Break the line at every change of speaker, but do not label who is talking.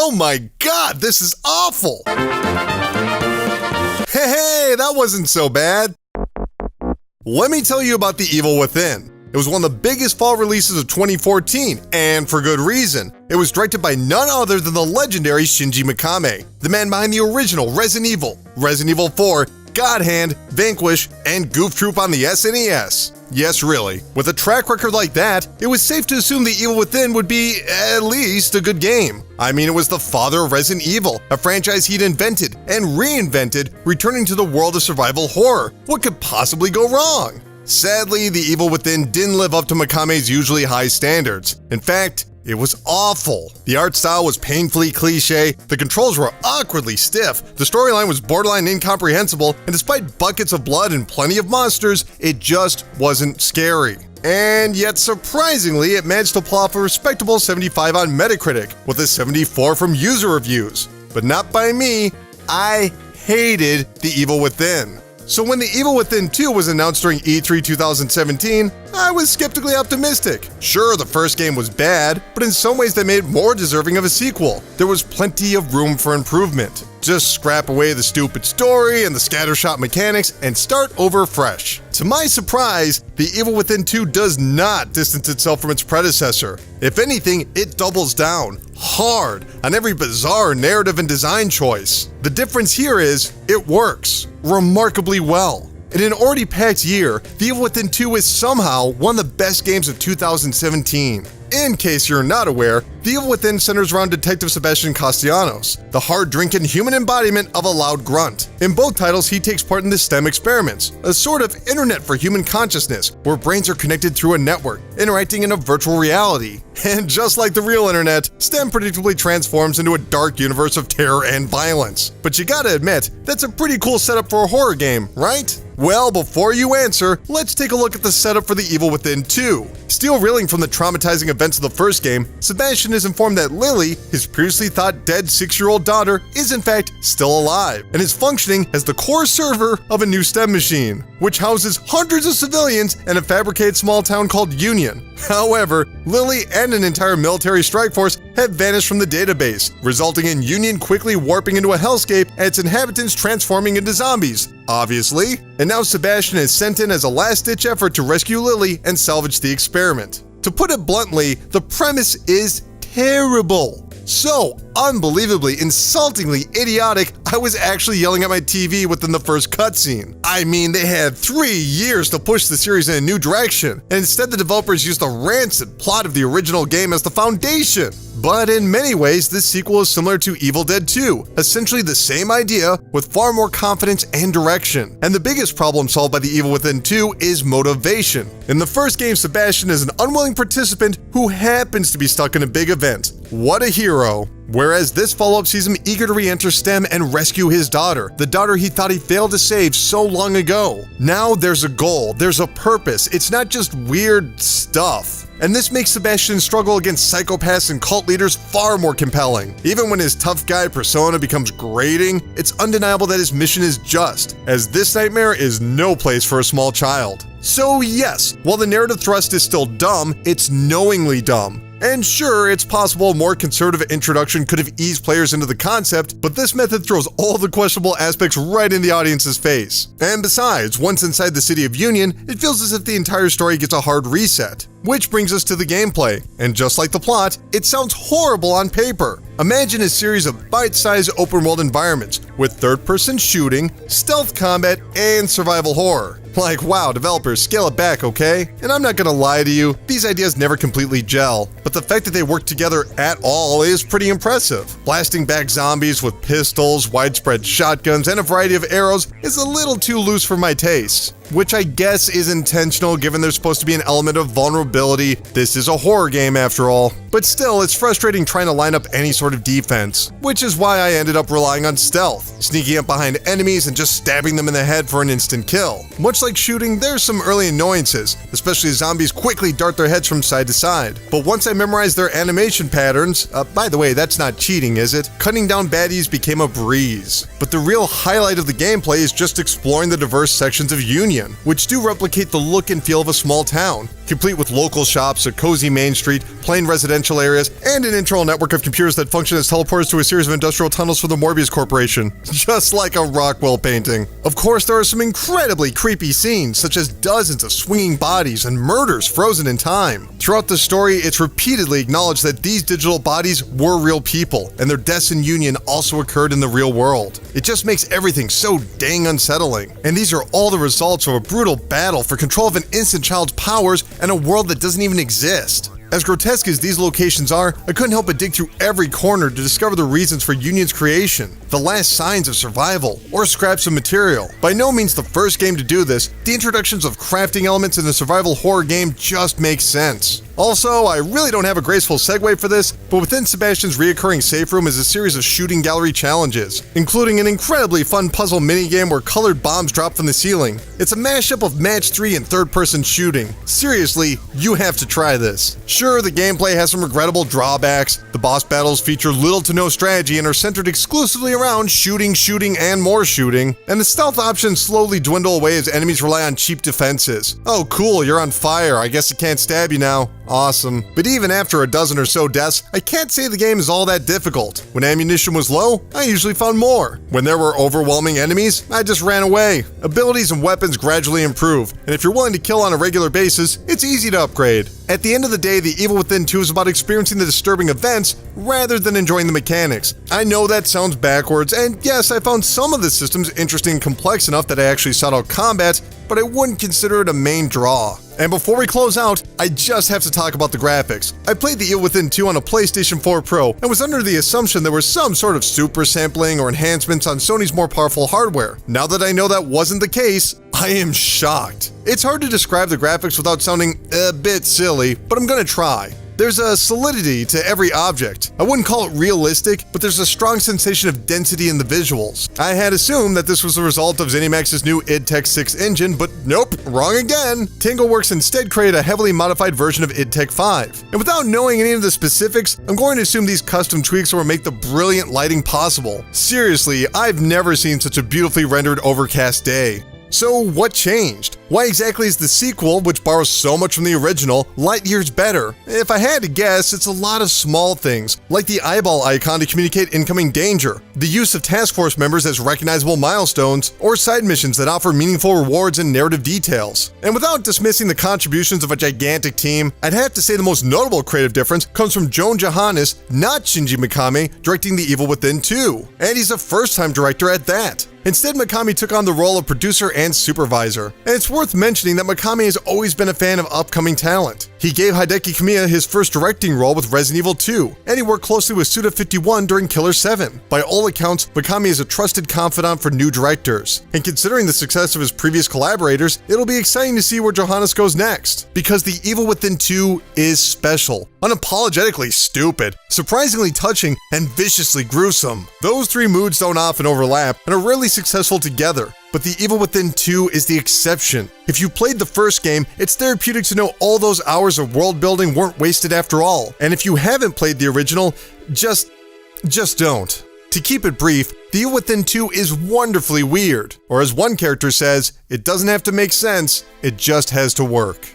Oh my god, this is awful! Hey, that wasn't so bad. Let me tell you about The Evil Within. It was one of the biggest fall releases of 2014, and for good reason. It was directed by none other than the legendary Shinji Mikami, the man behind the original Resident Evil 4, God Hand, Vanquish, and Goof Troop on the SNES. Yes, really. With a track record like that, it was safe to assume The Evil Within would be at least a good game. I mean, it was the father of Resident Evil, a franchise he'd invented and reinvented, returning to the world of survival horror. What could possibly go wrong? Sadly, The Evil Within didn't live up to Mikami's usually high standards. In fact, it was awful. The art style was painfully cliche, the controls were awkwardly stiff, the storyline was borderline incomprehensible, and despite buckets of blood and plenty of monsters, it just wasn't scary. And yet, surprisingly, it managed to pull off a respectable 75 on Metacritic, with a 74 from user reviews. But not by me. I hated The Evil Within. So when The Evil Within 2 was announced during E3 2017, I was skeptically optimistic. Sure, the first game was bad, but in some ways they made it more deserving of a sequel. There was plenty of room for improvement. Just scrap away the stupid story and the scattershot mechanics and start over fresh. To my surprise, The Evil Within 2 does not distance itself from its predecessor. If anything, it doubles down hard on every bizarre narrative and design choice. The difference here is, it works remarkably well. In an already packed year, The Evil Within 2 is somehow one of the best games of 2017. In case you're not aware, The Evil Within centers around Detective Sebastian Castellanos, the hard-drinking human embodiment of a loud grunt. In both titles, he takes part in the STEM experiments, a sort of internet for human consciousness, where brains are connected through a network, interacting in a virtual reality. And just like the real internet, STEM predictably transforms into a dark universe of terror and violence. But you gotta admit, that's a pretty cool setup for a horror game, right? Well, before you answer, let's take a look at the setup for The Evil Within 2. Still reeling from the traumatizing events of the first game, Sebastian is informed that Lily, his previously thought dead 6-year-old daughter, is in fact still alive, and is functioning as the core server of a new STEM machine, which houses hundreds of civilians in a fabricated small town called Union. However, Lily and an entire military strike force have vanished from the database, resulting in Union quickly warping into a hellscape and its inhabitants transforming into zombies, obviously. And now Sebastian is sent in as a last-ditch effort to rescue Lily and salvage the experiment. To put it bluntly, the premise is terrible. So unbelievably, insultingly idiotic, I was actually yelling at my TV within the first cutscene. I mean, they had 3 years to push the series in a new direction, and instead the developers used the rancid plot of the original game as the foundation. But in many ways, this sequel is similar to Evil Dead 2, essentially the same idea with far more confidence and direction. And the biggest problem solved by The Evil Within 2 is motivation. In the first game, Sebastian is an unwilling participant who happens to be stuck in a big event. What a hero. Whereas this follow-up sees him eager to re-enter STEM and rescue his daughter, the daughter he thought he failed to save so long ago. Now there's a goal, there's a purpose, it's not just weird stuff. And this makes Sebastian's struggle against psychopaths and cult leaders far more compelling. Even when his tough guy persona becomes grating, it's undeniable that his mission is just, as this nightmare is no place for a small child. So yes, while the narrative thrust is still dumb, it's knowingly dumb. And sure, it's possible a more conservative introduction could have eased players into the concept, but this method throws all the questionable aspects right in the audience's face. And besides, once inside the city of Union, it feels as if the entire story gets a hard reset. Which brings us to the gameplay, and just like the plot, it sounds horrible on paper. Imagine a series of bite-sized open-world environments with third-person shooting, stealth combat, and survival horror. Like, wow, developers, scale it back, okay? And I'm not gonna lie to you, these ideas never completely gel, but the fact that they work together at all is pretty impressive. Blasting back zombies with pistols, widespread shotguns, and a variety of arrows is a little too loose for my taste. Which I guess is intentional given there's supposed to be an element of vulnerability. This is a horror game after all. But still, it's frustrating trying to line up any sort of defense, which is why I ended up relying on stealth, sneaking up behind enemies and just stabbing them in the head for an instant kill. Much like shooting, there's some early annoyances, especially as zombies quickly dart their heads from side to side. But once I memorized their animation patterns, by the way, that's not cheating, is it? Cutting down baddies became a breeze. But the real highlight of the gameplay is just exploring the diverse sections of Union, which do replicate the look and feel of a small town, complete with local shops, a cozy main street, plain residential residential areas, and an internal network of computers that function as teleporters to a series of industrial tunnels for the Morbius Corporation. Just like a Rockwell painting. Of course, there are some incredibly creepy scenes, such as dozens of swinging bodies and murders frozen in time. Throughout the story, it's repeatedly acknowledged that these digital bodies were real people, and their deaths in union also occurred in the real world. It just makes everything so dang unsettling. And these are all the results of a brutal battle for control of an innocent child's powers and a world that doesn't even exist. As grotesque as these locations are, I couldn't help but dig through every corner to discover the reasons for Union's creation, the last signs of survival, or scraps of material. By no means the first game to do this, the introductions of crafting elements in a survival horror game just make sense. Also, I really don't have a graceful segue for this, but within Sebastian's reoccurring safe room is a series of shooting gallery challenges, including an incredibly fun puzzle minigame where colored bombs drop from the ceiling. It's a mashup of match 3 and third-person shooting. Seriously, you have to try this. Sure, the gameplay has some regrettable drawbacks. The boss battles feature little to no strategy and are centered exclusively around shooting, and more shooting. And the stealth options slowly dwindle away as enemies rely on cheap defenses. Oh cool, you're on fire, I guess it can't stab you now. Awesome. But even after a dozen or so deaths, I can't say the game is all that difficult. When ammunition was low, I usually found more. When there were overwhelming enemies, I just ran away. Abilities and weapons gradually improve, and if you're willing to kill on a regular basis, it's easy to upgrade. At the end of the day, The Evil Within 2 is about experiencing the disturbing events rather than enjoying the mechanics. I know that sounds backwards, and yes, I found some of the systems interesting and complex enough that I actually sought out combat, but I wouldn't consider it a main draw. And before we close out, I just have to talk about the graphics. I played The Evil Within 2 on a PlayStation 4 Pro and was under the assumption there was some sort of super sampling or enhancements on Sony's more powerful hardware. Now that I know that wasn't the case, I am shocked. It's hard to describe the graphics without sounding a bit silly, but I'm gonna try. There's a solidity to every object. I wouldn't call it realistic, but there's a strong sensation of density in the visuals. I had assumed that this was the result of ZeniMax's new id Tech 6 engine, but nope, wrong again. TangleWorks instead created a heavily modified version of id Tech 5. And without knowing any of the specifics, I'm going to assume these custom tweaks will make the brilliant lighting possible. Seriously, I've never seen such a beautifully rendered overcast day. So what changed? Why exactly is the sequel, which borrows so much from the original, light years better? If I had to guess, it's a lot of small things, like the eyeball icon to communicate incoming danger, the use of task force members as recognizable milestones, or side missions that offer meaningful rewards and narrative details. And without dismissing the contributions of a gigantic team, I'd have to say the most notable creative difference comes from Joan Johannes, not Shinji Mikami, directing The Evil Within 2. And he's a first-time director at that. Instead, Mikami took on the role of producer and supervisor. And it's worth mentioning that Mikami has always been a fan of upcoming talent. He gave Hideki Kamiya his first directing role with Resident Evil 2, and he worked closely with Suda51 during Killer 7. By all accounts, Mikami is a trusted confidant for new directors. And considering the success of his previous collaborators, it'll be exciting to see where Johannes goes next. Because The Evil Within 2 is special, unapologetically stupid, surprisingly touching, and viciously gruesome. Those three moods don't often overlap, and are rarely successful together. But The Evil Within 2 is the exception. If you played the first game, it's therapeutic to know all those hours of world building weren't wasted after all. And if you haven't played the original, just don't. To keep it brief, The Evil Within 2 is wonderfully weird. Or as one character says, it doesn't have to make sense, it just has to work.